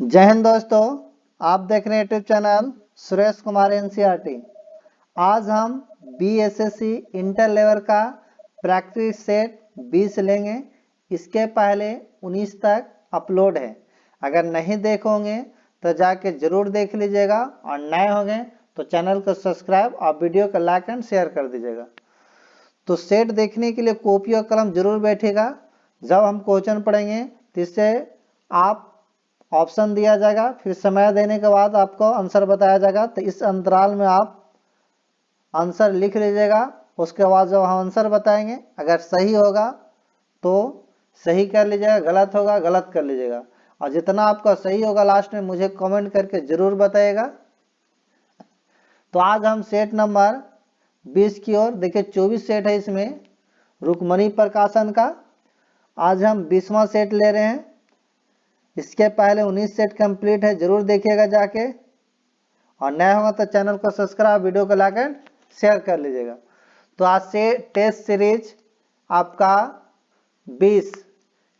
जय हिंद दोस्तों, आप देख रहे हैं YouTube channel Suresh Kumar NCERT. आज हम बीएसएससी इंटर लेवल का प्रैक्टिस सेट 20 लेंगे। इसके पहले 19 तक अपलोड है। अगर नहीं देखोगे तो जाके जरूर देख लीजिएगा और नए होंगे तो चैनल को सब्सक्राइब और वीडियो को लाइक एंड शेयर कर दीजिएगा। तो सेट देखने के लिए कॉपी और कलम जरूर बैठेगा। जब हम क्वेश्चन पढ़ेंगे तो इससे आप ऑप्शन दिया जाएगा, फिर समय देने के बाद आपको आंसर बताया जाएगा। तो इस अंतराल में आप आंसर लिख लीजिएगा। उसके बाद जब हम आंसर बताएंगे, अगर सही होगा तो सही कर लीजिएगा, गलत होगा गलत कर लीजिएगा। और जितना आपका सही होगा लास्ट में मुझे कमेंट करके जरूर बताइएगा। तो आज हम सेट नंबर 20 की ओर देखिए, 24 सेट है इसमें रुक्मणी प्रकाशन का। आज हम 20वां सेट ले रहे हैं। इसके पहले 19 सेट कंप्लीट है, जरूर देखिएगा जाके। और नया होगा तो चैनल को सब्सक्राइब, वीडियो को लाइक एंड शेयर कर लीजिएगा। तो आज से टेस्ट सीरीज आपका 20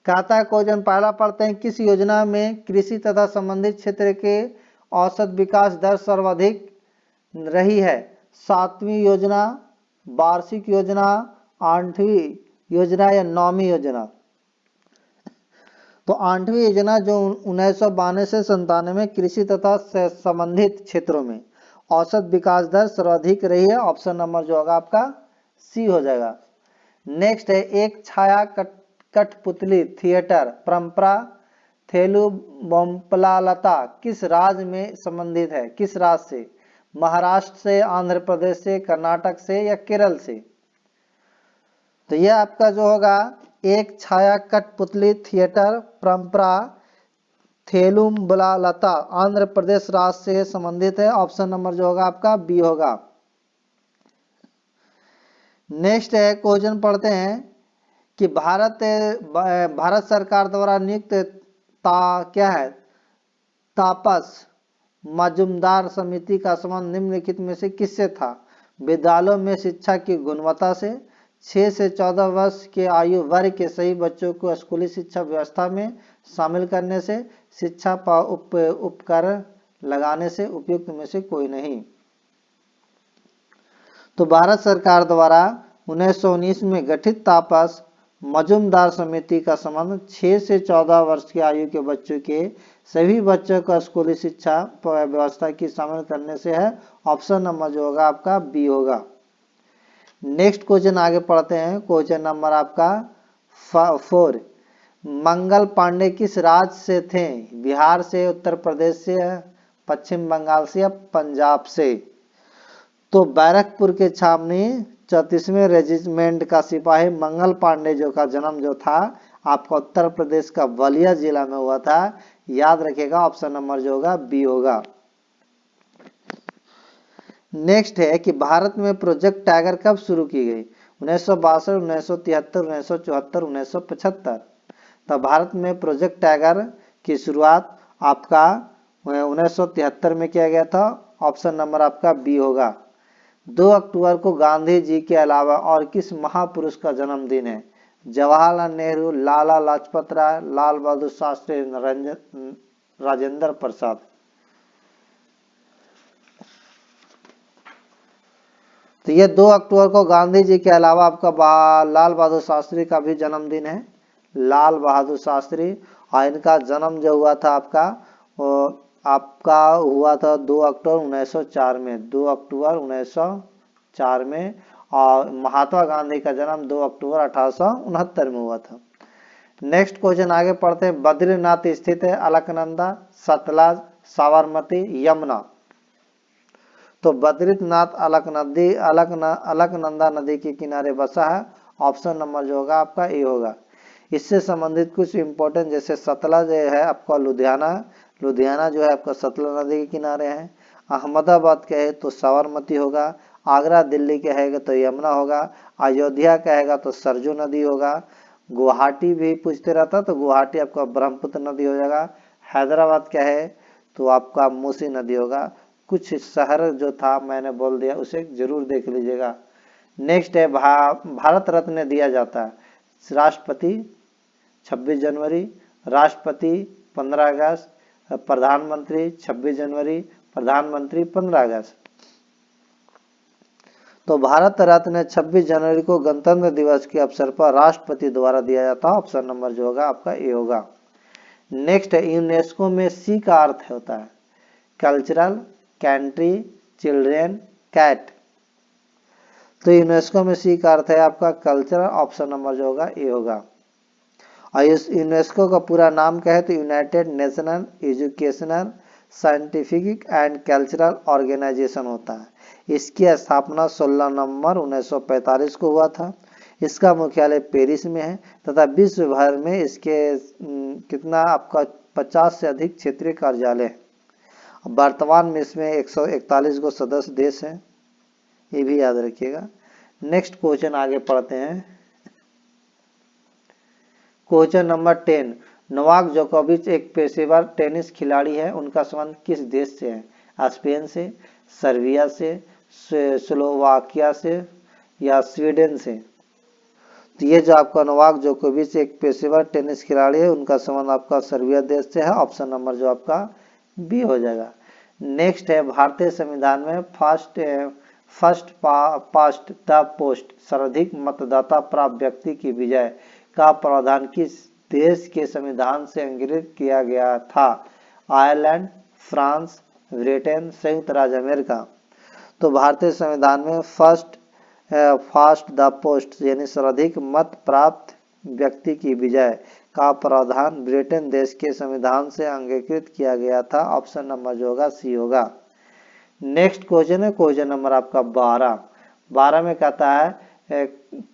कहता है क्वेश्चन पहला पढ़ते हैं। किस योजना में कृषि तथा संबंधित क्षेत्र के औसत विकास दर सर्वाधिक रही है? 7वीं योजना, वार्षिक योजना, 8वीं योजना या 9वीं योजना? तो 8वीं योजना जो 1992 से 97 में कृषि तथा संबंधित क्षेत्रों में औसत विकास दर सर्वाधिक रही है। ऑप्शन नंबर जो होगा आपका सी हो जाएगा। नेक्स्ट है, एक छाया कठपुतली थिएटर परंपरा थेलुबोमपलालता किस राज्य में संबंधित है? किस राज्य से? महाराष्ट्र से, आंध्र प्रदेश से, कर्नाटक से या केरल से? तो यह आपका जो होगा, एक छाया कठपुतली थिएटर परंपरा थेलुबोमपलालता आंध्र प्रदेश राज्य से संबंधित है। ऑप्शन नंबर जो होगा आपका बी होगा। नेक्स्ट है, क्वेश्चन पढ़ते हैं कि भारत सरकार द्वारा नियुक्त क्या है तापस मजुमदार समिति का संबंध निम्नलिखित में से किससे था? विद्यालयों में शिक्षा की गुणवत्ता से, 6 से 14 वर्ष के आयु वर्ग के सभी बच्चों को स्कूली शिक्षा व्यवस्था में शामिल करने से, शिक्षा उपकरण लगाने से, उपयुक्त में से कोई नहीं। तो भारत सरकार द्वारा 1919 में गठित तापस मजुमदार समिति का संबंध 6 से 14 वर्ष की आयु के बच्चों के सभी बच्चों को स्कूली शिक्षा व्यवस्था की शामिल करने से है। ऑप्शन नंबर जो होगा आपका बी होगा। नेक्स्ट क्वेश्चन आगे पढ़ते हैं। क्वेश्चन नंबर आपका 4, मंगल पांडे किस राज्य से थे? बिहार से, उत्तर प्रदेश से, पश्चिम बंगाल से या पंजाब से? तो बैरकपुर के छावनी 34वें रेजिमेंट का सिपाही मंगल पांडे जो का जन्म जो था आपका उत्तर प्रदेश का बलिया जिला में हुआ था। याद रखिएगा, ऑप्शन नंबर जो होगा बी होगा। नेक्स्ट है कि भारत में प्रोजेक्ट टाइगर कब शुरू की गई? 1962, 1973, 1974, 1975? तो भारत में प्रोजेक्ट टाइगर की शुरुआत आपका 1973 में किया गया था। ऑप्शन नंबर आपका बी होगा। 2 अक्टूबर को गांधी जी के अलावा और किस महापुरुष का जन्मदिन है? जवाहरलाल नेहरू, लाला लाजपत राय, लाल बहादुर शास्त्री, राजेंद्र प्रसाद? तो ये 2 अक्टूबर को गांधी जी के अलावा आपका लाल बहादुर शास्त्री का भी जन्मदिन है। लाल बहादुर शास्त्री, और इनका जन्म जो हुआ था आपका हुआ था 2 अक्टूबर 1904 में। 2 अक्टूबर 1904 में। और महात्मा गांधी का जन्म 2 अक्टूबर 1869 में हुआ था। नेक्स्ट क्वेश्चन आगे पढ़ते हैं। बद्रीनाथ स्थित है अलकनंदा, सतलज, साबरमती, यमुना? तो बद्रीनाथ अलकनंदा नदी के किनारे बसा है। ऑप्शन नंबर जो होगा आपका ए होगा। इससे संबंधित कुछ इंपॉर्टेंट, जैसे सतलज है आपका लुधियाना जो है आपका सतलज नदी के किनारे है। अहमदाबाद कहे तो साबरमती होगा। आगरा दिल्ली कहेगा तो यमुना होगा। अयोध्या कहेगा तो सरजू नदी होगा। गुवाहाटी भी पूछते रहता तो गुवाहाटी आपका ब्रह्मपुत्र नदी हो जाएगा। हैदराबाद कहे तो आपका मूसी नदी होगा। कुछ शहर जो था मैंने बोल दिया, उसे जरूर देख लीजिएगा। नेक्स्ट है, भारत रत्न दिया जाता है राष्ट्रपति 26 जनवरी, राष्ट्रपति 15 अगस्त, प्रधानमंत्री 26 जनवरी, प्रधानमंत्री 15 अगस्त। तो भारत रत्न 26 जनवरी को गणतंत्र दिवस के अवसर पर राष्ट्रपति द्वारा दिया जाता है। ऑप्शन नंबर जो होगा आपका ए होगा। नेक्स्ट है यूनेस्को में सी का अर्थ होता है कल्चरल, कंट्री, चिल्ड्रेन, कैट। तो यूनेस्को में सी का अर्थ है आपका कल्चरल। ऑप्शन नंबर जो होगा ए होगा। और इस यूनेस्को का पूरा नाम क्या है तो United National Educational Scientific and Cultural Organization होता है। इसकी स्थापना 16 नवंबर 1945 को हुआ था। इसका मुख्यालय पेरिस में है तथा विश्व भर में इसके कितना आपका 50 से अधिक क्षेत्रीय कार्यालय है। वर्तमान में इसमें 141 को सदस्य देश हैं, ये भी याद रखिएगा। नेक्स्ट क्वेश्चन आगे पढ़ते हैं। क्वेश्चन नंबर 10, नोवाक जोकोविच एक पेशेवर टेनिस खिलाड़ी है, उनका संबंध किस देश से है? स्पेन से, सर्बिया से, स्लोवाकिया से या स्वीडन से? तो ये जो आपका नोवाक जोकोविच एक पेशेवर टेनिस खिलाड़ी है, उनका संबंध आपका सर्बिया देश से है। ऑप्शन नंबर जो आपका बी हो जाएगा। नेक्स्ट है भारतीय संविधान में फर्स्ट पास्ट द पोस्ट सर्वाधिक मतदाता प्राप्त व्यक्ति की विजय का प्रावधान किस देश के संविधान से अंगीकृत किया गया था? आयरलैंड, फ्रांस, ब्रिटेन, संयुक्त राज्य अमेरिका। तो भारतीय संविधान में फास्ट द पोस्ट यानी सर्वाधिक मत प्राप्त व्यक्ति की विजय का प्रावधान ब्रिटेन देश के संविधान से अंगीकृत किया गया था। ऑप्शन नंबर जो होगा सी होगा। नेक्स्ट क्वेश्चन है क्वेश्चन नंबर आपका 12 में कहता है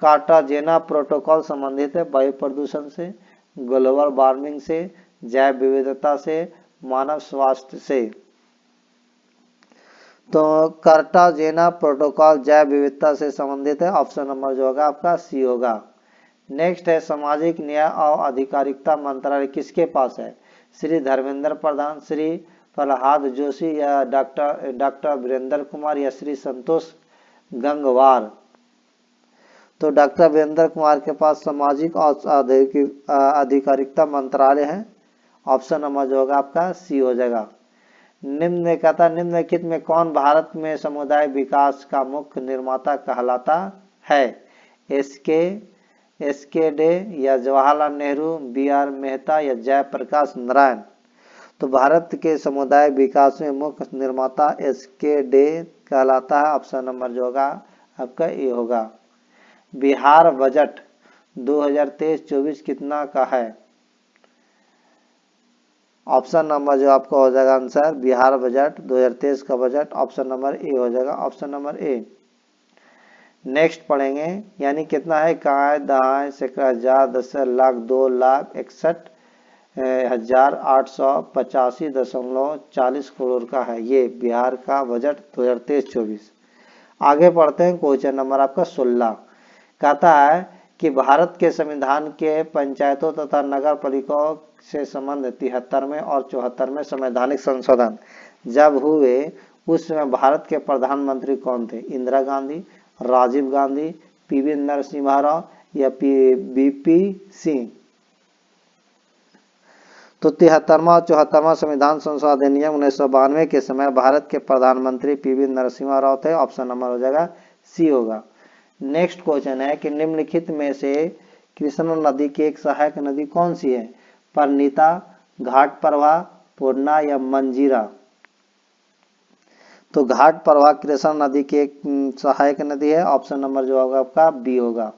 कार्टाजेना प्रोटोकॉल संबंधित है वायु प्रदूषण से, ग्लोबल वार्मिंग से, जैव विविधता से, मानव स्वास्थ्य से। तो कार्टाजेना प्रोटोकॉल जैव विविधता से संबंधित है। ऑप्शन नंबर जो होगा आपका सी होगा। नेक्स्ट है सामाजिक न्याय और अधिकारिता मंत्रालय किसके पास है? श्री धर्मेंद्र प्रधान, श्री प्रहलाद जोशी या डॉक्टर वीरेंद्र कुमार या श्री संतोष गंगवार? तो डॉक्टर वीरेंद्र कुमार के पास सामाजिक और अधिकारिता मंत्रालय है। ऑप्शन नंबर जो होगा आपका सी हो जाएगा। निम्न कहता निम्नलिखित में कौन भारत में समुदाय विकास का मुख्य निर्माता कहलाता है? एसके डे या जवाहरलाल नेहरू, बी आर मेहता या जयप्रकाश नारायण? तो भारत के समुदाय विकास में मुख्य निर्माता एसके डे कहलाता है। ऑप्शन नंबर जो होगा आपका ए होगा। बिहार बजट 2023-24 कितना का है? ऑप्शन नंबर जो आपका हो जाएगा आंसर बिहार बजट 2023 का बजट ऑप्शन नंबर ए हो जाएगा। Option number A. नेक्स्ट पढ़ेंगे यानी कितना है काय दाएं सैकड़ा हजार 10 लाख 2,61,885.40 करोड़ का है। ये बिहार का बजट 2023-24। आगे पढ़ते हैं क्वेश्चन नंबर आपका 16 कहता है कि भारत के संविधान के पंचायतों तथा नगर पालिकाओं से संबंध 73वें और 74वें संवैधानिक संशोधन जब हुए उस समय भारत के प्रधानमंत्री कौन थे? इंदिरा गांधी, राजीव गांधी, पीवी नरसिम्हा राव या बीपी सिंह? तो 73वां और 74वां संविधान संशोधन अधिनियम 1992 के समय भारत के प्रधानमंत्री पीवी नरसिम्हा राव थे। ऑप्शन नंबर हो जाएगा सी होगा। नेक्स्ट क्वेश्चन है कि निम्नलिखित में से कृष्णा नदी की एक सहायक नदी कौन सी है? परनीता, घाट प्रवाह, पूर्णा या मंजीरा? तो घाट प्रवाह कृष्णा नदी की एक सहायक नदी है। ऑप्शन नंबर जो होगा आपका बी होगा।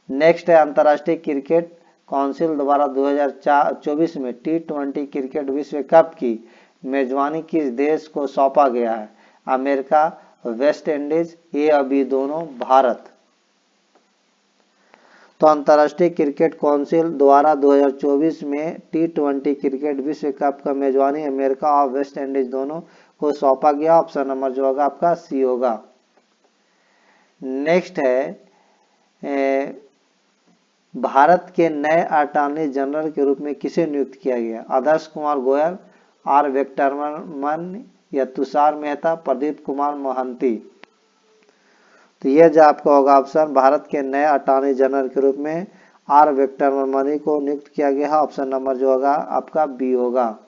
नेक्स्ट है अंतर्राष्ट्रीय क्रिकेट काउंसिल द्वारा 2024 में T20 क्रिकेट विश्व कप की मेजबानी किस देश को सौंपा गया है? अमेरिका, वेस्ट इंडीज, ए और बी दोनों, भारत? तो अंतर्राष्ट्रीय क्रिकेट काउंसिल द्वारा 2024 में T20 क्रिकेट विश्व कप का मेजबानी अमेरिका और वेस्ट इंडीज दोनों को सौंपा गया। ऑप्शन नंबर जो होगा आपका सी होगा। नेक्स्ट है भारत के नए अटॉर्नी जनरल के रूप में किसे नियुक्त किया गया? आदर्श कुमार गोयल, आर वेंकटरमन या तुषार मेहता, प्रदीप कुमार मोहंती? तो यह जो आपका होगा ऑप्शन भारत के नए अटॉर्नी जनरल के रूप में आर वेंकटरमन को नियुक्त किया गया है। ऑप्शन नंबर जो होगा आपका बी होगा।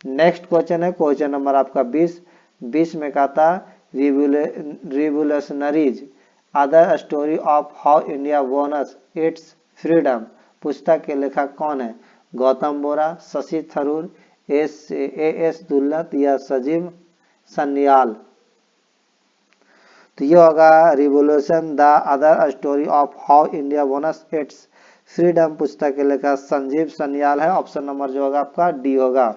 नेक्स्ट क्वेश्चन है क्वेश्चन नंबर आपका 20 में कहा था revolutionaries other story of how India won it's freedom. पुस्तक के लेखक कौन है? गौतम बोरा, शशि थरूर, एस दुल्लत या सजीव सन्याल। तो ये होगा revolution the other story of how India won it's freedom. पुस्तक के लेखक संजीव सन्याल है। ऑप्शन नंबर जो होगा आपका डी होगा।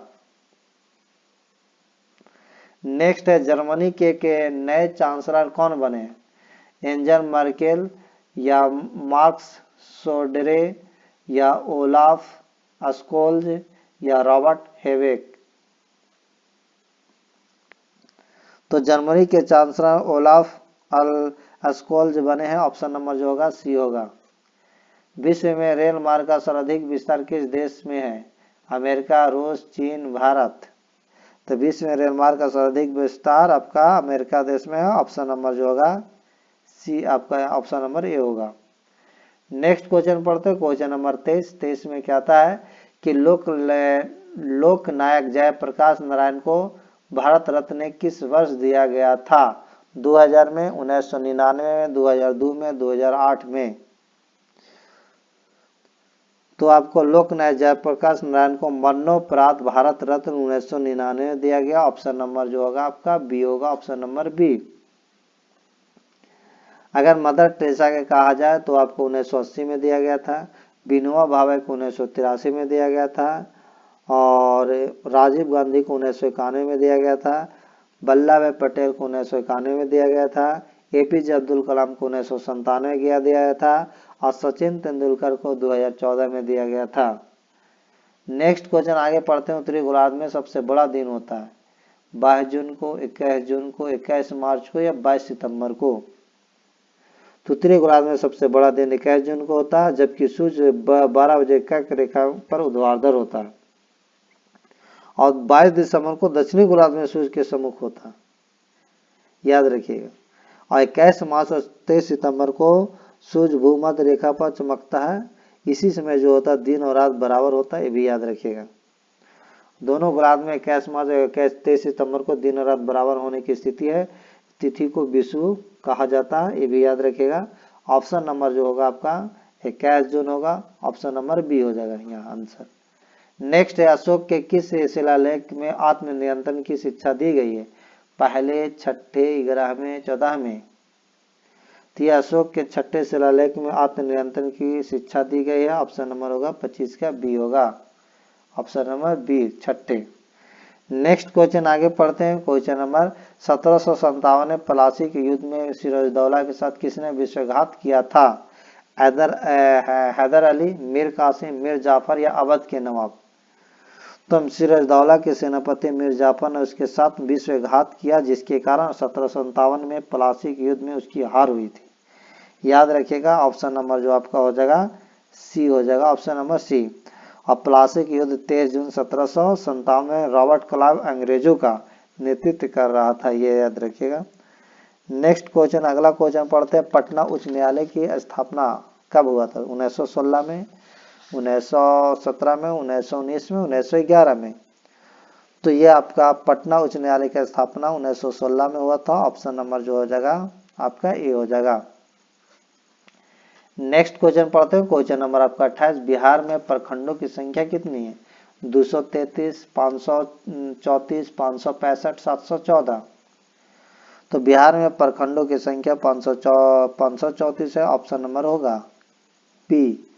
नेक्स्ट है जर्मनी के नए चांसलर कौन बने? एंजल मर्केल या मार्क्स सोडरे या ओलाफ स्कोल्ज या रॉबर्ट हेवेक। तो जर्मनी के चांसलर ओलाफ स्कोल्ज बने हैं। ऑप्शन नंबर जो होगा सी होगा। विश्व में रेल मार्ग का सर्वाधिक विस्तार किस देश में है? अमेरिका, रूस, चीन, भारत। तो विश्व में रेल मार्ग का सर्वाधिक विस्तार आपका अमेरिका देश में है। ऑप्शन नंबर जो होगा सी आपका ऑप्शन नंबर ए होगा। नेक्स्ट क्वेश्चन पढ़ते हैं क्वेश्चन नंबर 23 में क्या आता है कि लोक नायक जयप्रकाश नारायण को भारत रत्न किस वर्ष दिया गया था? 2000 में, 1999 में, 2002 में, 2008 में। तो आपको लोक नायक जयप्रकाश नारायण को मरणोपरांत भारत रत्न 1999 में दिया गया। ऑप्शन नंबर जो होगा आपका बी होगा। Option number B. अगर मदर टेरेसा के कहा जाए तो आपको 1980 में दिया गया था, विनोबा भावे को 1983 में दिया गया था और राजीव गांधी को 1991 में दिया गया था, वल्लभ भाई पटेल को 1991 में दिया गया था, एपीजे अब्दुल कलाम को 1997 में दिया गया था और सचिन तेंदुलकर को 2014 में दिया गया था। नेक्स्ट क्वेश्चन आगे पढ़ते हैं। उत्तरी गोलार्ध में सबसे बड़ा दिन होता है 22 जून को, 21 जून को, 21 मार्च को या 22 सितंबर को। उत्तरी गोलार्ध में सबसे बड़ा दिन 21 जून को होता है, जबकि सूर्य 12 बजे कर्क रेखा पर ऊर्ध्वाधर होता है और 22 दिसंबर को दक्षिणी गोलार्ध में सूर्य के सम्मुख होता है, याद रखिएगा। और 21 मार्च और 23 सितंबर को सूर्य भूमध्य रेखा पर चमकता है। इसी समय जो होता है दिन और रात बराबर होता है, ये भी याद रखिएगा। दोनों गोलार्ध में 21 मार्च और 23 सितंबर को दिन और रात बराबर होने की स्थिति है। तिथि को विषुव कहा जाता है, ये भी याद रखिएगा। ऑप्शन नंबर जो होगा आपका 21 जून होगा। ऑप्शन नंबर बी हो जाएगा यहाँ आंसर। नेक्स्ट है अशोक के किस शिलालेख में आत्मनियंत्रण की शिक्षा दी गई है? पहले, छठे, 11वें, 14वें। तो अशोक के छठे शिलालेख में आत्मनियंत्रण की शिक्षा दी गई है। ऑप्शन नंबर होगा 25 का बी होगा। ऑप्शन नंबर बी छठे। नेक्स्ट क्वेश्चन आगे पढ़ते हैं। क्वेश्चन नंबर 1757 में प्लासी के युद्ध में सिराजदौला के साथ किसने विश्वासघात किया था? हैदर अली, मीर कासिम, मीर जाफर या अवध के नवाब। तो सिराजदौला के सेनापति मीर जाफर ने उसके साथ विश्वासघात किया, जिसके कारण 1757 में प्लासी के युद्ध में उसकी हार हुई थी। याद रखिएगा ऑप्शन नंबर जो आपका हो जाएगा सी हो जाएगा। Option number C. और प्लासी के युद्ध 23 जून 1757 में रॉबर्ट क्लाइव अंग्रेजों का नेतृत्व कर रहा था, ये याद रखिएगा। नेक्स्ट क्वेश्चन अगला क्वेश्चन पढ़ते हैं। पटना उच्च न्यायालय की स्थापना कब हुआ था? 1916 में, 1917 में, 1919 में, 1911 में। तो ये आपका पटना उच्च न्यायालय की स्थापना 1916 में हुआ था। ऑप्शन नंबर जो हो जाएगा आपका ए हो जाएगा। नेक्स्ट क्वेश्चन पढ़ते हैं। क्वेश्चन नंबर आपका 28। बिहार में प्रखंडों की संख्या कितनी है? 233, 534, 565, 714। तो बिहार में प्रखंडों की संख्या 534 है। ऑप्शन नंबर होगा बी।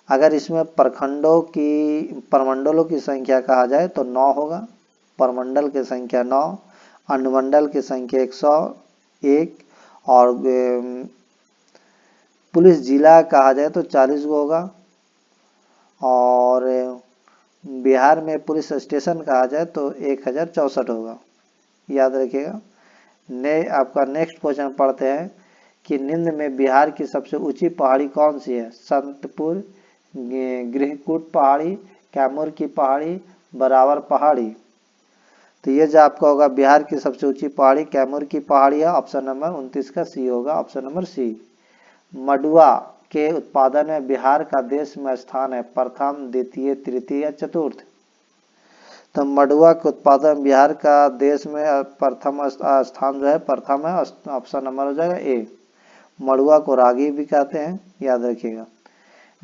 अगर इसमें प्रमंडलों की संख्या कहा जाए तो 9 होगा। प्रमंडल की संख्या 9, अनुमंडल की संख्या 101 और पुलिस जिला कहा जाए तो 40 गो होगा और बिहार में पुलिस स्टेशन कहा जाए तो 1064 होगा, याद रखिएगा। आपका नेक्स्ट क्वेश्चन पढ़ते हैं कि निम्न में बिहार की सबसे ऊंची पहाड़ी कौन सी है? संतपुर, गृहकूट पहाड़ी, कैमूर की पहाड़ी, बरावर पहाड़ी। तो ये जो आपका होगा बिहार की सबसे ऊंची पहाड़ी कैमूर की पहाड़ी है। ऑप्शन नंबर 29 का सी होगा। ऑप्शन नंबर सी। मडुआ के उत्पादन में बिहार का देश में स्थान है प्रथम, द्वितीय, तृतीय या चतुर्थ? तो मड़ुआ के उत्पादन बिहार का देश में प्रथम स्थान जो है, प्रथम है। ऑप्शन नंबर हो जाएगा ए। मड़ुआ को रागी भी कहते हैं, याद रखिएगा।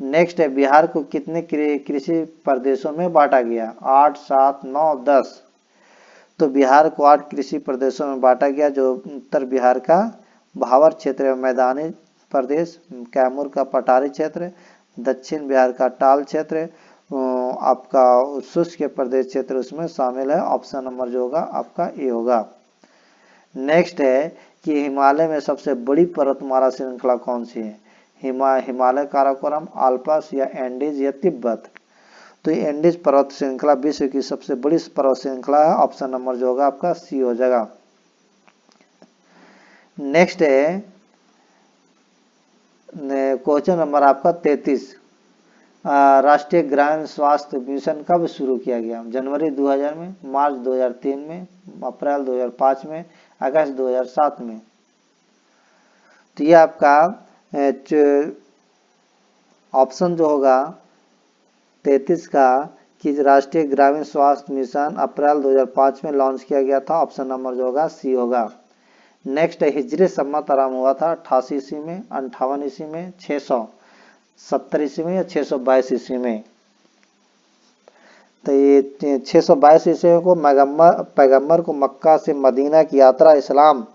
नेक्स्ट है, बिहार को कितने कृषि प्रदेशों में बांटा गया? 8, 7, 9, 10। तो बिहार को 8 कृषि प्रदेशों में बांटा गया, जो उत्तर बिहार का भावर क्षेत्र, मैदानी प्रदेश, कैमूर का पठारी क्षेत्र, दक्षिण बिहार का टाल क्षेत्र, आपका शुष्क प्रदेश क्षेत्र उसमें शामिल है। ऑप्शन नंबर जो होगा आपका ए होगा। नेक्स्ट है कि हिमालय में सबसे बड़ी पर्वतमाला श्रृंखला कौन सी है? हिमालय काराकोरम, आल्प्स या एंडीज या तिब्बत? तो ये एंडीज पर्वत श्रृंखला विश्व की सबसे बड़ी पर्वत श्रृंखला है। ऑप्शन नंबर जो होगा आपका सी हो जाएगा। नेक्स्ट है क्वेश्चन नंबर आपका 33, राष्ट्रीय ग्रामीण स्वास्थ्य मिशन कब शुरू किया गया? जनवरी 2000 में, मार्च 2003 में, अप्रैल 2005 में, अगस्त 2007 में? तो ये आपका ऑप्शन जो होगा 33 का कि राष्ट्रीय ग्रामीण स्वास्थ्य मिशन अप्रैल 2005 में लॉन्च किया गया था। ऑप्शन नंबर जो होगा सी होगा। नेक्स्ट है, हिजरी सम्मत आरंभ हुआ था 88 ईस्वी में, 58 ईस्वी में, 670 ईस्वी में या 622 ईस्वी में? तो ये 622 ईस्वी को पैगंबर को मक्का से मदीना की यात्रा इस्लाम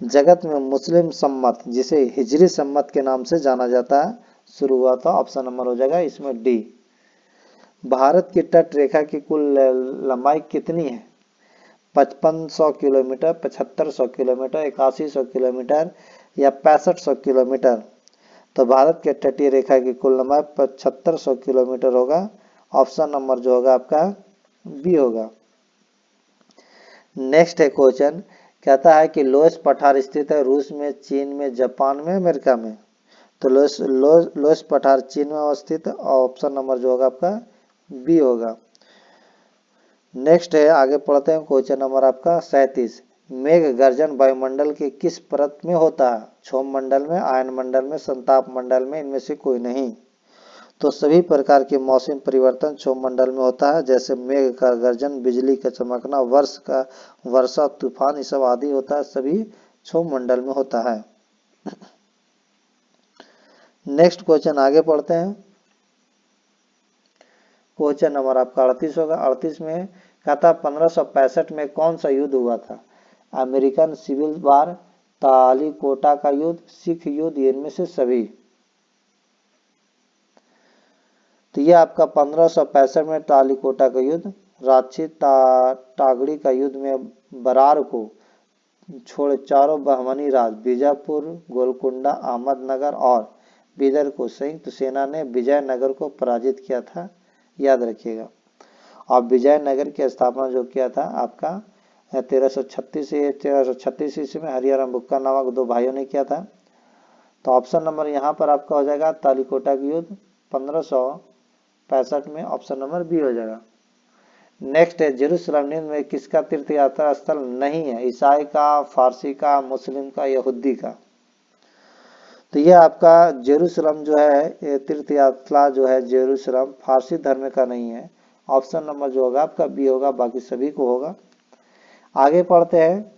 जगत में मुस्लिम सम्मत, जिसे हिजरी सम्मत के नाम से जाना जाता है, शुरू हुआ था। ऑप्शन नंबर हो जाएगा इसमें डी। भारत की तट रेखा की कुल लंबाई कितनी है? 5500 किलोमीटर, 7500 किलोमीटर, 8100 किलोमीटर या 6500 किलोमीटर? तो भारत के तटीय रेखा की कुल लंबाई 7500 किलोमीटर होगा। ऑप्शन नंबर जो होगा आपका बी होगा। नेक्स्ट है क्वेश्चन, कहता है कि लोएस पठार स्थित है रूस में, चीन में, जापान में, अमेरिका में? तो लोएस पठार चीन में अवस्थित है। ऑप्शन नंबर जो होगा आपका बी होगा। नेक्स्ट है, आगे पढ़ते हैं क्वेश्चन नंबर आपका 37, मेघ गर्जन वायुमंडल के किस परत में होता है? क्षोभ मंडल में, आयन मंडल में, संताप मंडल में, इनमें से कोई नहीं? तो सभी प्रकार के मौसम परिवर्तन क्षोभ मंडल में होता है, जैसे मेघ का गर्जन, बिजली का चमकना, वर्षा, तूफान, ये सब आदि होता है, सभी क्षोभ मंडल में होता है। नेक्स्ट क्वेश्चन आगे पढ़ते हैं। क्वेश्चन नंबर आपका 38 होगा। 38 में कहता 1565 में कौन सा युद्ध हुआ था? अमेरिकन सिविल वार, तालीकोटा का युद्ध, सिख युद्ध, इनमें से सभी? तो ये आपका 1565 में तालीकोटा का युद्ध, रांची टागड़ी का युद्ध में बरार को छोड़ चारों बहमनी राज बीजापुर, गोलकुंडा, अहमदनगर और बीदर को संयुक्त सेना ने विजयनगर को पराजित किया था, याद रखिएगा। और विजयनगर की स्थापना जो किया था आपका 1336 ईस्वी में हरिहर बुक्का नामक 2 भाइयों ने किया था। तो ऑप्शन नंबर यहाँ पर आपका हो जाएगा तालीकोटा की युद्ध 1565 में, ऑप्शन नंबर बी हो जाएगा। नेक्स्ट है, जेरूसलम में किसका तीर्थ यात्रा स्थल नहीं है? ईसाई का, फारसी का, मुस्लिम का, यहूदी का? तो यह आपका जेरूसलम जो है तीर्थ यात्रा जो है जेरूसलम फारसी धर्म का नहीं है। ऑप्शन नंबर जो होगा आपका बी होगा, बाकी सभी को होगा। आगे पढ़ते हैं,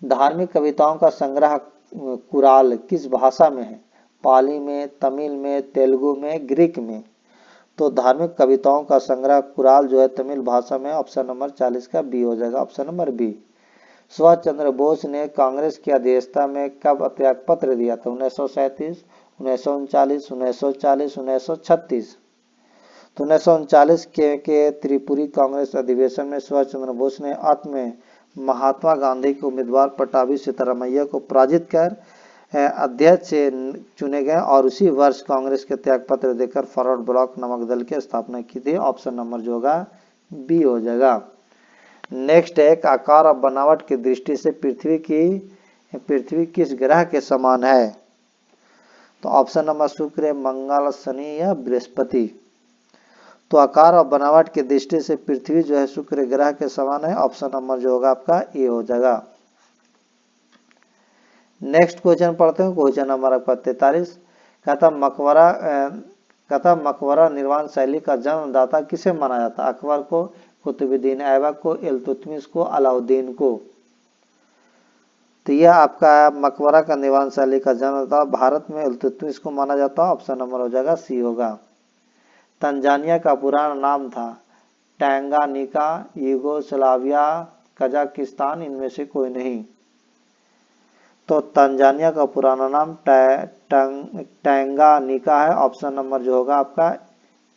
धार्मिक कविताओं का संग्रह कुराल किस भाषा में है? पाली में, तमिल में, तेलुगु में, ग्रीक में? तो धार्मिक कविताओं का संग्रह कुराल जो है तमिल भाषा में। ऑप्शन नंबर 40 का बी हो जाएगा, option number B. Subhash Chandra Bose ने कांग्रेस की अध्यक्षता में कब त्याग पत्र दिया था? 1937, 1939, 1940, 1936? तो 1939 के त्रिपुरी कांग्रेस अधिवेशन में सुभाष चंद्र बोस ने अंत में महात्मा गांधी के उम्मीदवार पट्टाभी सिद्धरामैया को पराजित कर अध्यक्ष चुने गए और उसी वर्ष कांग्रेस के त्याग पत्र देकर फॉरवर्ड ब्लॉक नामक दल की स्थापना की थी। ऑप्शन नंबर जो होगा बी हो जाएगा। नेक्स्ट है, आकार और बनावट की दृष्टि से पृथ्वी किस ग्रह के समान है? तो ऑप्शन नंबर शुक्र, मंगल, शनि या बृहस्पति? तो आकार और बनावट की दृष्टि से पृथ्वी जो है शुक्र ग्रह के समान है। ऑप्शन नंबर जो होगा आपका ए हो जाएगा। नेक्स्ट क्वेश्चन पढ़ते हैं, क्वेश्चन नंबर आपका 43, कहता मकबरा निर्माण शैली का जन्मदाता किसे माना जाता है? अकबर को, कुतुबुद्दीन ऐबक को, इल्तुतमिश को, अलाउद्दीन को। तो यह आपका मकबरा का निर्माण शैली का जन्म था भारत में इल्तुतमिश को माना जाता है। ऑप्शन नंबर हो जाएगा सी होगा। तंजानिया का पुराना नाम था टैंगानिका, यूगोस्लाविया, कजाकिस्तान, इनमें से कोई नहीं। तो तंजानिया का पुराना नाम टैंगानिका है। ऑप्शन नंबर जो होगा आपका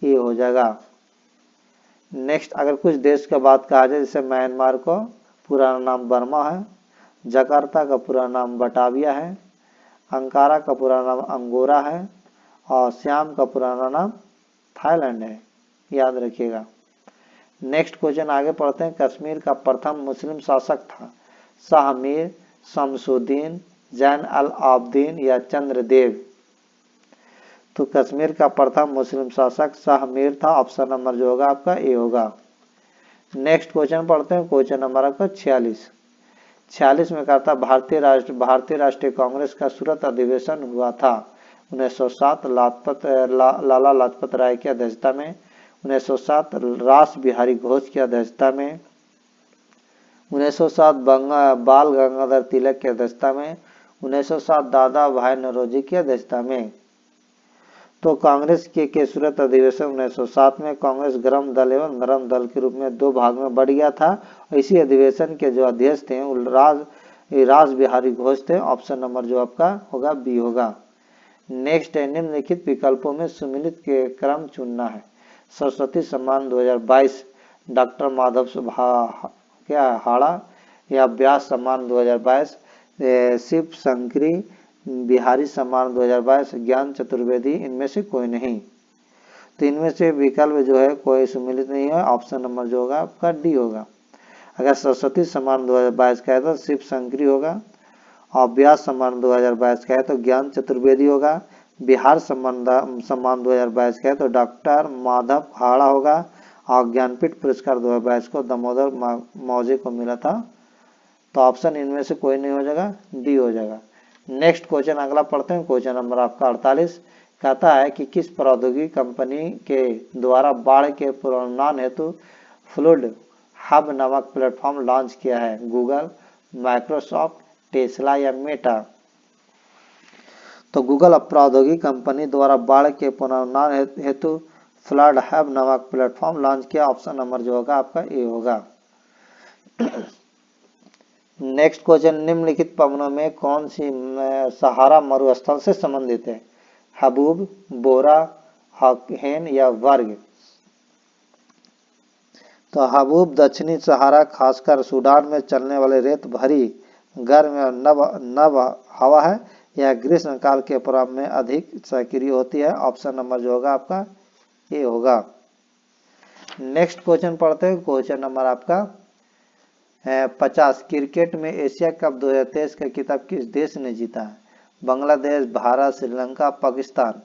ए हो जाएगा। नेक्स्ट, अगर कुछ देश का बात कहा जाए, जैसे म्यांमार को पुराना नाम बर्मा है, जकार्ता का पुराना नाम बटाविया है, अंकारा का पुराना नाम अंगोरा है और सियाम का पुराना नाम थाईलैंड है, याद रखिएगा। नेक्स्ट क्वेश्चन आगे पढ़ते हैं। कश्मीर का प्रथम मुस्लिम शासक था शाह मीर, शमसुद्दीन, जैन अल आबदीन या चंद्रदेव। तो कश्मीर का प्रथम मुस्लिम शासक शाह मीर था। ऑप्शन नंबर जो होगा आपका ए होगा। नेक्स्ट क्वेश्चन पढ़ते हैं। क्वेश्चन नंबर आपका 46 में कहा था भारतीय राष्ट्रीय कांग्रेस का सूरत अधिवेशन हुआ था 1907 लाला लाजपत राय की अध्यक्षता में, 1907 रास बिहारी घोष की अध्यक्षता में, 1907 बाल गंगाधर तिलक की अध्यक्षता में, 1907 दादा भाई नौरोजी की अध्यक्षता में। तो कांग्रेस के सूरत अधिवेशन 1907 में कांग्रेस गर्म दल एवं नरम दल के रूप में दो भाग में बढ़ गया था। इसी अधिवेशन के जो अध्यक्ष थे रास बिहारी घोष थे। ऑप्शन नंबर जो आपका होगा बी होगा। नेक्स्ट है, निम्नलिखित विकल्पों में सुमिलित के क्रम चुनना है। सरस्वती सम्मान 2022 डॉक्टर माधव हाड़ा या व्यास सम्मान 2022, शिव शंकरी बिहारी सम्मान 2022, ज्ञान चतुर्वेदी, इनमें से कोई नहीं। तो इनमें से विकल्प जो है कोई सम्मिलित नहीं है। ऑप्शन नंबर जो होगा आपका डी होगा। अगर सरस्वती सम्मान 2022 का है तो शिव शंकरी होगा, और व्यास सम्मान 2022 का है तो ज्ञान चतुर्वेदी होगा, बिहार सम्मान 2022 का है तो डॉक्टर माधव हाड़ा होगा, और ज्ञानपीठ पुरस्कार 2022 को दामोदर मौजे को मिला था। तो ऑप्शन इनमें से कोई नहीं हो जाएगा, डी हो जाएगा। नेक्स्ट क्वेश्चन अगला पढ़ते हैं। क्वेश्चन नंबर आपका 48 कहता है कि किस प्रौद्योगिकी कंपनी के द्वारा बाढ़ के पुनर्निर्माण हेतु फ्लड हब नामक प्लेटफॉर्म लॉन्च किया है? गूगल, माइक्रोसॉफ्ट, टेस्ला या मेटा। तो गूगल प्रौद्योगिकी कंपनी द्वारा बाढ़ के पुनर्निर्माण हेतु फ्लड हब नामक प्लेटफॉर्म लॉन्च किया। ऑप्शन नंबर जो होगा आपका ए होगा। नेक्स्ट क्वेश्चन, निम्नलिखित पवनों में कौन सी सहारा मरुस्थल से संबंधित है? हबूब, बोरा, हकहेन या वर्ग। तो हबूब दक्षिणी सहारा खासकर सूडान में चलने वाले रेत भरी गर्म नव हवा है, यह ग्रीष्म काल के प्रारंभ में अधिक सक्रिय होती है। ऑप्शन नंबर जो होगा आपका ए होगा। नेक्स्ट क्वेश्चन पढ़ते हैं। क्वेश्चन नंबर आपका 50 क्रिकेट में एशिया कप 2023 का खिताब किस देश ने जीता है? बांग्लादेश, भारत, श्रीलंका, पाकिस्तान।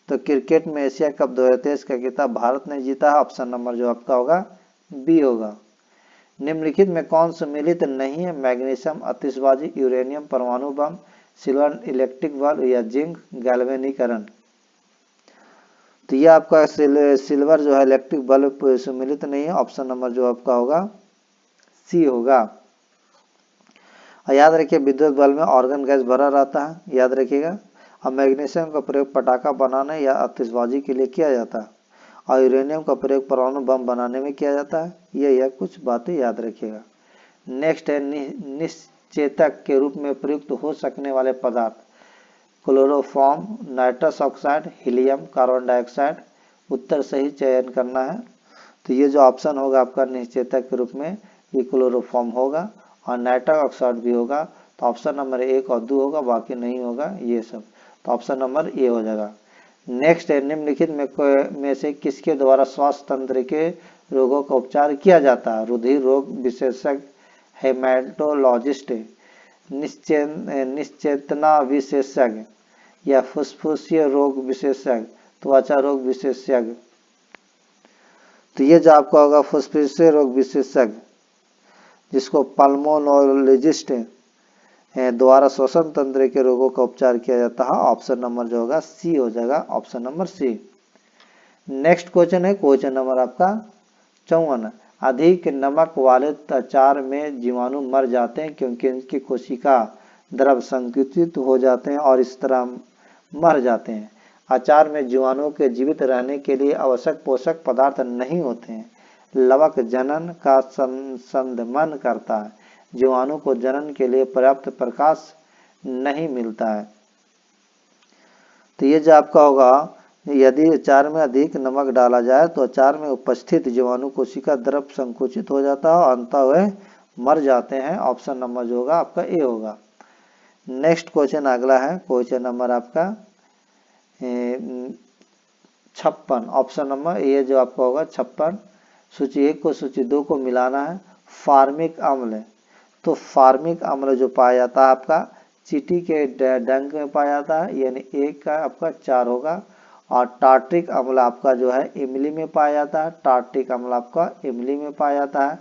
तो क्रिकेट में एशिया कप 2023 का खिताब भारत ने जीता है। ऑप्शन नंबर जो आपका होगा बी होगा। निम्नलिखित में कौन सम्मिलित नहीं है? मैग्नीशियम, आतिशबाजी, यूरेनियम, परमाणु बम, सिल्वर इलेक्ट्रिक बल्ब या जिंक गैल्वेनीकरण। तो यह आपका सिल्वर जो है इलेक्ट्रिक बल्ब सम्मिलित नहीं है। ऑप्शन नंबर जो आपका होगा सी होगा। और याद रखिए विद्युत बल्ब में ऑर्गन गैस भरा रहता है, याद रखिएगा। और मैग्नीशियम का प्रयोग पटाखा बनाने या आतिशबाजी के लिए किया जाता है, और यूरेनियम का प्रयोग परमाणु बम बनाने में किया जाता है। यह कुछ बातें याद रखिएगा। नेक्स्ट है, निश्चेतक के रूप में प्रयुक्त हो सकने वाले पदार्थ। Chloroform, nitrous oxide, helium, carbon dioxide. उत्तर सही चयन करना है। तो ये जो ऑप्शन होगा आपका निश्चेतक के रूप में, ये क्लोरोफॉर्म होगा और नाइट्रस ऑक्साइड भी होगा। तो ऑप्शन नंबर 1 और 2 होगा, बाकी नहीं होगा ये सब। तो ऑप्शन नंबर ए हो जाएगा। नेक्स्ट है, निम्नलिखित में से किसके द्वारा स्वास्थ्य तंत्र के रोगों का उपचार किया जाता है? रुधिर रोग विशेषज्ञ, हेमाटोलॉजिस्ट, निश्चेतना विशेषज्ञ या फुफ्फुसीय रोग विशेषज्ञ, त्वचा रोग विशेषज्ञ। तो ये जो आपका होगा फुफ्फुसीय रोग विशेषज्ञ, जिसको पल्मोनोलॉजिस्ट द्वारा श्वसन तंत्र के रोगों का उपचार किया जाता है। ऑप्शन नंबर जो होगा सी हो जाएगा। Option number C. Next question है क्वेश्चन नंबर आपका 54 अधिक नमक वाले अचार में जीवाणु मर जाते हैं क्योंकि उनकी कोशिका द्रव संकुचित हो जाते हैं और इस तरह मर जाते हैं। अचार में जीवाणुओं के जीवित रहने के लिए आवश्यक पोषक पदार्थ नहीं होते हैं। लवक जनन का संदमन करता है। जीवाणु को जनन के लिए पर्याप्त प्रकाश नहीं मिलता है। तो ये जो आपका होगा, यदि अचार में अधिक नमक डाला जाए तो अचार में उपस्थित जीवाणु कोशिका द्रव संकुचित हो जाता है और अंततः वे मर जाते हैं। ऑप्शन नंबर जो होगा आपका ए होगा। नेक्स्ट क्वेश्चन अगला है, क्वेश्चन नंबर आपका 56। ऑप्शन नंबर ए जो आपका होगा 56। सूची 1 को सूची 2 को मिलाना है। फार्मिक अम्ल, तो फार्मिक अम्ल जो पाया जाता है आपका चींटी के डंक में पाया जाता है, यानी एक का आपका 4 होगा। और टार्ट्रिक अम्ल आपका जो है इमली में पाया जाता है। टार्ट्रिक अम्ल आपका इमली में पाया जाता है।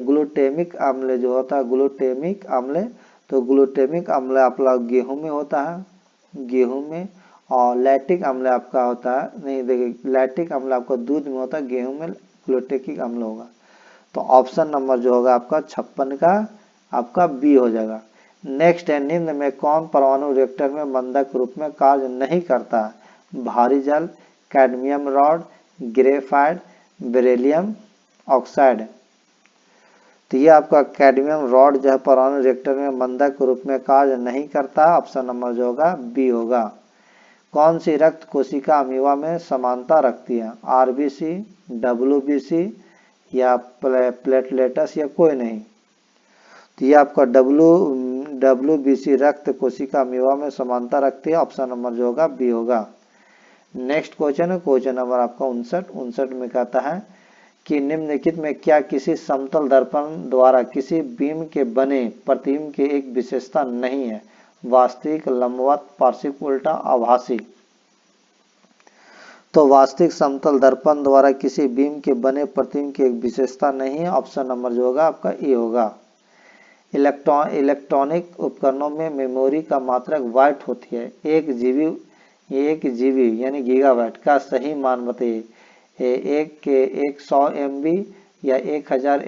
ग्लूटेमिक अम्ल जो होता है, ग्लूटेमिक अम्ल, तो ग्लूटेमिक अम्ल आपका गेहूं में होता है, गेहूं में। और लैक्टिक अम्ल आपका होता है, नहीं देखिए, लैक्टिक अम्ल आपका दूध में होता है, गेहूं में ग्लूटेमिक अम्ल होगा। तो ऑप्शन नंबर जो होगा आपका 56 का आपका बी हो जाएगा। नेक्स्ट है, निम्न में कौन परमाणु रिएक्टर में मंदक रूप में कार्य नहीं करता है? भारी जल, cadmium rod, graphite, beryllium oxide. तो ये आपका कैडमियम रॉड जो है परमाणु रिएक्टर में मंदक रूप में कार्य नहीं करता। ऑप्शन नंबर जो होगा बी होगा। कौन सी रक्त कोशिका अमीबा में समानता रखती है? आरबीसी, डब्ल्यूबीसी या प्लेटलेटस या कोई नहीं? तो ये आपका डब्ल्यूबीसी रक्त कोशिका अमीबा में समानता रखती है। ऑप्शन नंबर जो होगा बी होगा। नेक्स्ट क्वेश्चन है, क्वेश्चन नंबर आपका 59 में कहता है कि निम्नलिखित में क्या किसी समतल दर्पण द्वारा किसी बीम के बने प्रतिबिंब की एक विशेषता नहीं है? वास्तविक, लंबवत, पार्श्विक, उल्टा, आभासी। तो वास्तविक समतल दर्पण द्वारा किसी बीम के बने प्रतिबिंब की एक विशेषता नहीं है। ऑप्शन नंबर जो होगा आपका ए होगा। इलेक्ट्रॉनिक उपकरणों में मेमोरी का मात्रक बाइट होती है। एक जीबी यानी गीगाबाइट का सही मान बताइए। एक 100 MB या 1000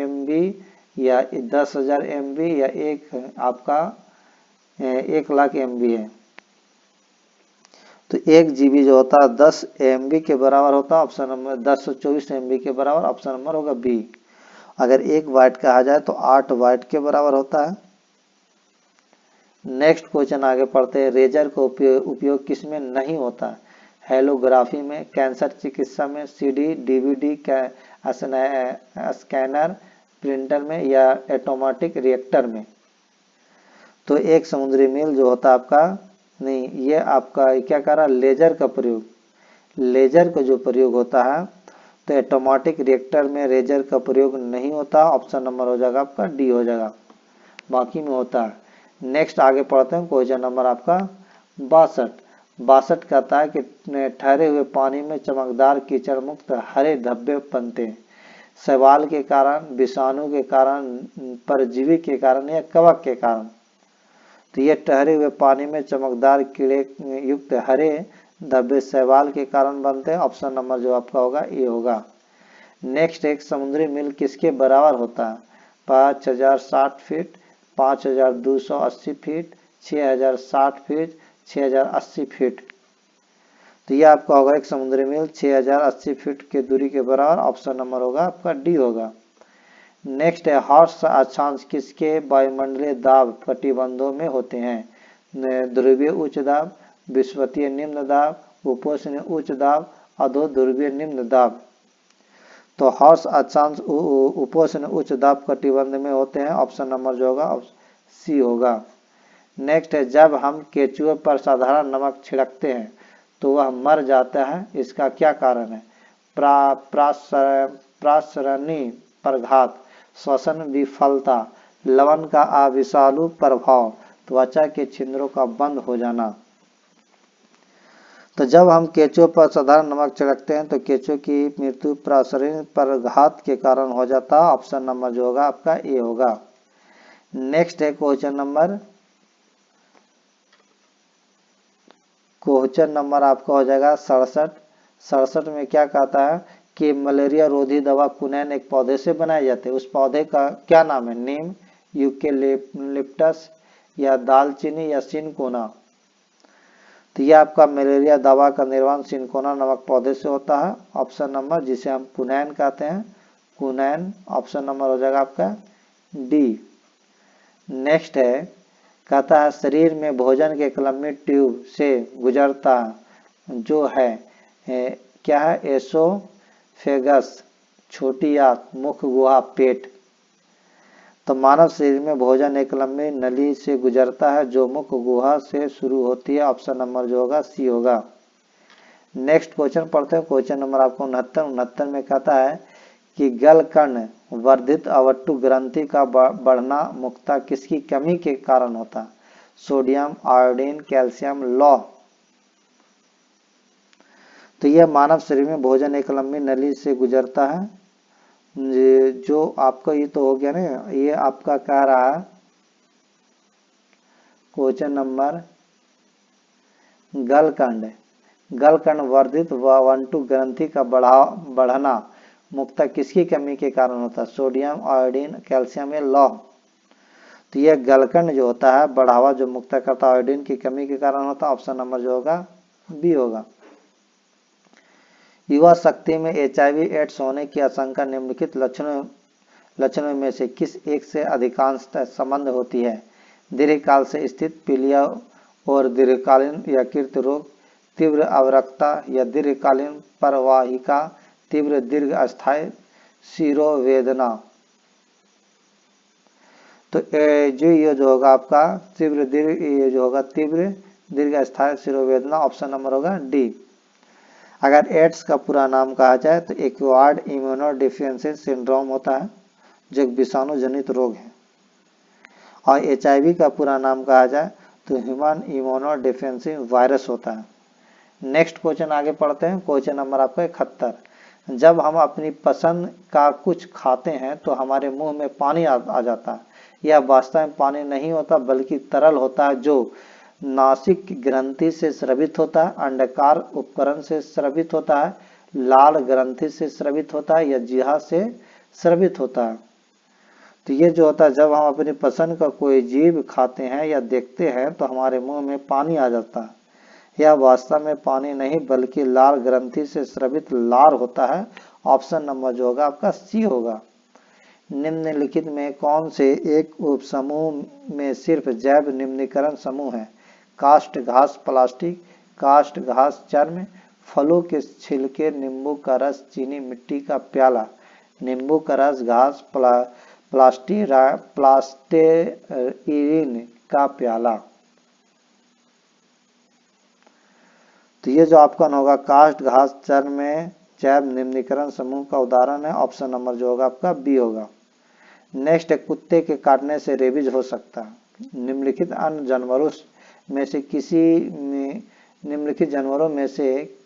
MB या 10,000 MB या एक आपका 1 लाख MB है। तो 1 GB जो होता है 10 MB के बराबर होता है। ऑप्शन नंबर 1024 MB के बराबर। ऑप्शन नंबर होगा बी। अगर 1 बाइट कहा जाए तो 8 बाइट के बराबर होता है। नेक्स्ट क्वेश्चन आगे पढ़ते हैं। रेजर का उपयोग किसमें नहीं होता है? हेलोग्राफी में, कैंसर चिकित्सा में, CD, DVD स्कैनर, प्रिंटर में या ऑटोमेटिक रिएक्टर में? तो एक समुद्री मील जो होता है आपका, नहीं, ये आपका क्या कह रहा है? लेजर का प्रयोग, लेजर का जो प्रयोग होता है तो ऑटोमेटिक रिएक्टर में लेजर का प्रयोग नहीं होता। ऑप्शन नंबर हो जाएगा आपका डी हो जाएगा, बाकी में होता है। नेक्स्ट आगे पढ़ते हैं, क्वेश्चन नंबर आपका 62 कहता है कि ठहरे हुए पानी में चमकदार कीचड़ मुक्त हरे धब्बे बनते हैं। शैवाल के कारण, विषाणु के कारण, परजीवी के कारण या कवक के कारण? तो ये ठहरे हुए पानी में चमकदार कीड़े युक्त हरे धब्बे शैवाल के कारण बनते हैं। ऑप्शन नंबर जो आपका होगा ए होगा। नेक्स्ट, एक समुद्री मील किसके बराबर होता है? 5060 फीट, 5280 फीट, 6060 फीट, 6080 फीट। तो ये आपका होगा एक समुद्री मील 6080 फीट की दूरी के बराबर। ऑप्शन नंबर होगा आपका डी होगा। नेक्स्ट है, हॉर्स अक्षांश किसके वायुमंडलीय दाब कटिबंधों में होते हैं? ध्रुवीय उच्च दाब, विषुवतीय निम्न दाब, उपोष्ण उच्च दाब, अधो ध्रुवीय निम्न दाब। तो हॉर्स अक्षांश उपोष्ण उच्च दाब कटिबंध में होते हैं। ऑप्शन नंबर जो होगा सी होगा। नेक्स्ट है, जब हम केचुए पर साधारण नमक छिड़कते हैं तो वह मर जाता है, इसका क्या कारण है? प्रासरणी प्रघात, श्वसन विफलता, लवण का अविषालु प्रभाव, त्वचा के छिद्रों का बंद हो जाना। तो जब हम केंचुए पर साधारण नमक छिड़कते हैं तो केंचुए की मृत्यु प्रासरण प्रघात के कारण हो जाता है। ऑप्शन नंबर जो होगा आपका ए होगा। नेक्स्ट है क्वेश्चन नंबर आपका हो जाएगा 67 में क्या कहता है कि मलेरिया रोधी दवा कुनैन एक पौधे से बनाए जाते हैं, उस पौधे का क्या नाम है? नीम, यूकेलिप्टस या दालचीनी या सिनकोना। तो ये आपका मलेरिया दवा का निर्माण सिनकोना नामक पौधे से होता है। ऑप्शन नंबर, जिसे हम कुनैन कहते हैं, कुनैन, ऑप्शन नंबर हो जाएगा आपका डी। नेक्स्ट है, कहता है शरीर में भोजन के एक लंबी ट्यूब से गुजरता जो है क्या है? एसोफेगस, छोटी आंत, मुख्य गुहा, पेट। तो मानव शरीर में भोजन एक लंबी नली से गुजरता है जो मुख्य गुहा से शुरू होती है। ऑप्शन नंबर जो होगा सी होगा। नेक्स्ट क्वेश्चन पढ़ते हैं, क्वेश्चन नंबर आपको 69 में कहता है कि गलकर्ण वर्धित अवट्टु ग्रंथि का बढ़ना मुख्यतः किसकी कमी के कारण होता है? सोडियम, आयोडीन, कैल्शियम, लौह। तो यह मानव शरीर में भोजन एक लंबी नली से गुजरता है, जो आपका ये तो हो गया ना, ये आपका कह रहा है क्वेश्चन नंबर गलकर्ण वर्धित वंटु ग्रंथि का बढ़ना मुख्यतः किसकी कमी के कारण होता है? सोडियम, आयोडीन, कैल्शियम या लौह। तो यह गलकर्ण जो होता है बढ़ावा जो मुख्यतः करता है आयोडीन की कमी के कारण होता है। ऑप्शन नंबर जो होगा बी होगा। युवा शक्ति में HIV एड्स होने की आशंका निम्नलिखित लक्षणों में से किस एक से अधिकांशतः संबंध होती है? दीर्घकाल से स्थित पीलिया और दीर्घकालीन यकृत रोग, तीव्र अवरक्तता या दीर्घकालीन परवाहिका, तीव्र दीर्घ अस्थायी शिरोवेदना। तो जो ये जो होगा आपका तीव्र दीर्घ अस्थायी शिरोवेदना, ऑप्शन नंबर होगा डी। अगर एड्स का पूरा नाम कहा जाए तो एक्वायर्ड इम्यूनोडेफिशिएंसी सिंड्रोम होता है जो एक विषाणु जनित रोग है। और HIV का पूरा नाम कहा जाए तो ह्यूमन इम्यूनोडेफिशिएंसी वायरस होता है। नेक्स्ट क्वेश्चन आगे पढ़ते हैं, क्वेश्चन नंबर आपका 71। जब हम अपनी पसंद का कुछ खाते हैं तो हमारे मुंह में पानी आ जाता है। यह वास्तव में पानी नहीं होता बल्कि तरल होता है जो नासिक ग्रंथि से स्रवित होता है, अंडाकार उपकरण से स्रवित होता है, लाल ग्रंथि से स्रवित होता है या जिह्वा से स्रवित होता है। तो ये जो होता है जब हम अपनी पसंद का कोई जीव खाते हैं या देखते हैं तो हमारे मुंह में पानी आ जाता है। यह वास्तव में पानी नहीं बल्कि लाल ग्रंथि से स्रवित लार होता है। ऑप्शन नंबर जो होगा आपका सी होगा। निम्नलिखित में कौन से एक उपसमूह में सिर्फ जैव निम्नीकरण समूह है? काष्ठ, घास, प्लास्टिक, काष्ठ, घास, चर्म, फलों के छिलके, नींबू का रस, चीनी मिट्टी का प्याला। नींबू का रस, घास, प्लास्टेरीन का प्याला। तो ये जो आपका होगा काष्ठ, घास, चर्म में जैव निम्नीकरण समूह का उदाहरण है। ऑप्शन नंबर जो होगा आपका बी होगा। नेक्स्ट है, कुत्ते के काटने से रेबीज हो सकता है। निम्नलिखित अन्य जानवरों में से निम्नलिखित जानवरों में से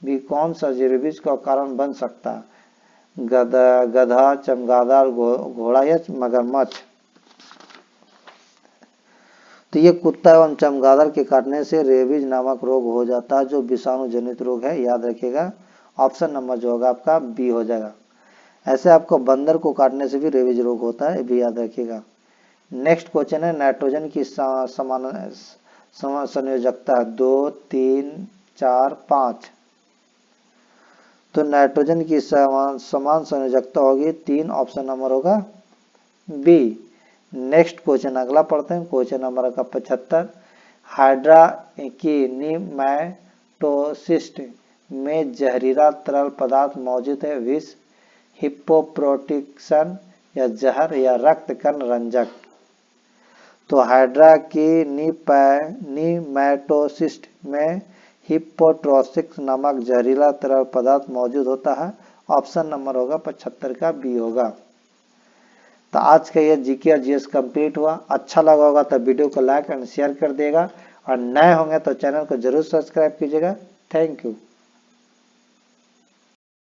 भी कौन सा रेबीज का कारण बन सकता है? गधा, चमगादड़, घोड़ा या मगरमच्छ। तो ये कुत्ता एवं चमगादड़ के काटने से रेबीज नामक रोग हो जाता है जो विषाणु जनित रोग है, याद रखिएगा। ऑप्शन नंबर जो होगा आपका बी हो जाएगा। ऐसे आपको बंदर को काटने से भी रेबीज रोग होता है, ये भी याद रखिएगा। नेक्स्ट क्वेश्चन है, नाइट्रोजन की समान संयोजकता 2, 3, 4, 5। तो नाइट्रोजन की समान संयोजकता होगी 3, ऑप्शन नंबर होगा बी। नेक्स्ट क्वेश्चन अगला पढ़ते हैं, क्वेश्चन नंबर का 75। हाइड्रा की नीमैटोसिस्ट में जहरीला तरल पदार्थ मौजूद है, विष, हिप्पोप्रोटेक्शन या जहर या रक्त कण रंजक। तो हाइड्रा की नीमैटोसिस्ट में हिप्पोट्रोसिस नामक जहरीला तरल पदार्थ मौजूद होता है। ऑप्शन नंबर होगा 75 का बी होगा। तो आज का ये जीके और जीएस कंप्लीट हुआ। अच्छा लगा होगा तो वीडियो को लाइक एंड शेयर कर देगा और नए होंगे तो चैनल को जरूर सब्सक्राइब कीजिएगा। Thank you.